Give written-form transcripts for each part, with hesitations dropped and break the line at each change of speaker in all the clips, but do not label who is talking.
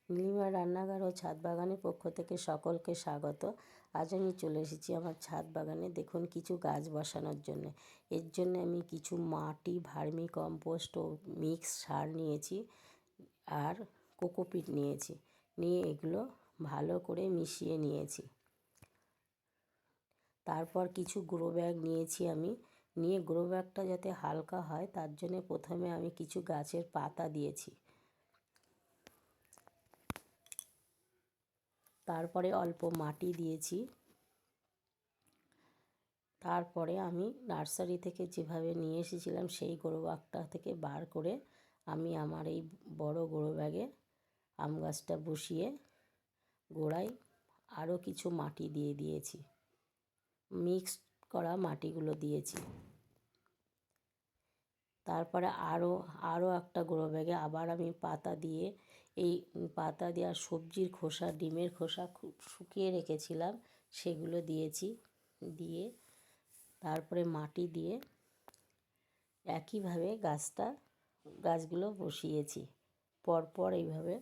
নীলিমার রান্নাঘর ও ছাদ বাগানের পক্ষ থেকে সকলকে স্বাগত। আজ আমি চলে এসেছি আমার ছাদ বাগানে। দেখুন, কিছু গাছ বসানোর জন্য। এর জন্য আমি কিছু মাটি, ভার্মি কম্পোস্ট ও মিক্স সার নিয়েছি আর কোকোপিট নিয়েছি। নিয়ে এগুলো ভালো করে মিশিয়ে নিয়েছি। তারপর কিছু গ্রো ব্যাগ নিয়েছি আমি। নিয়ে গ্রো ব্যাগটা যাতে হালকা হয় তার জন্য প্রথমে আমি কিছু গাছের পাতা দিয়েছি। তারপরে অল্প মাটি দিয়েছি। তারপরে আমি নার্সারি থেকে যেভাবে নিয়ে এসেছিলাম সেই গ্রো ব্যাগটা থেকে বার করে আমি আমার এই বড় গ্রো ব্যাগে আম গাছটা বসিয়ে গোড়ায় আরও কিছু মাটি দিয়ে দিয়েছি। মিক্সড করা মাটিগুলো দিয়েছি। তারপরে আরও একটা গ্রো ব্যাগে আবার আমি পাতা দিয়ে আর সবজির খোসা, ডিমের খোসা শুকিয়ে রেখেছিলাম সেগুলো দিয়েছি। দিয়ে তারপরে মাটি দিয়ে একইভাবে গাছগুলো বসিয়েছি পরপর এইভাবে।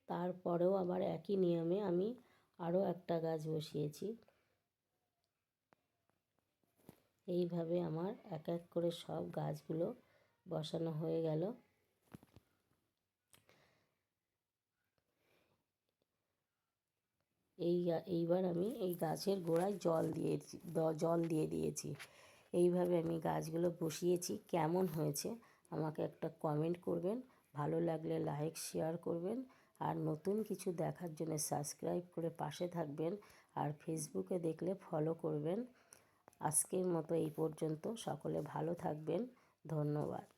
তারপরেও আবার একই নিয়মে আমি আরও একটা গাছ বসিয়েছি। এইভাবে আমার এক এক করে সব গাছগুলো বসানো হয়ে গেল। এইবার আমি এই গাছের গোড়ায় জল দিয়ে দিয়েছি। এইভাবে আমি গাছগুলো বসিয়েছি। কেমন হয়েছে আমাকে একটা কমেন্ট করবেন। ভালো লাগলে লাইক শেয়ার করবেন। আর নতুন কিছু দেখার জন্য সাবস্ক্রাইব করে পাশে থাকবেন। আর ফেসবুকে দেখলে ফলো করবেন। আজকের মতো এই পর্যন্ত। সকলে ভালো থাকবেন। ধন্যবাদ।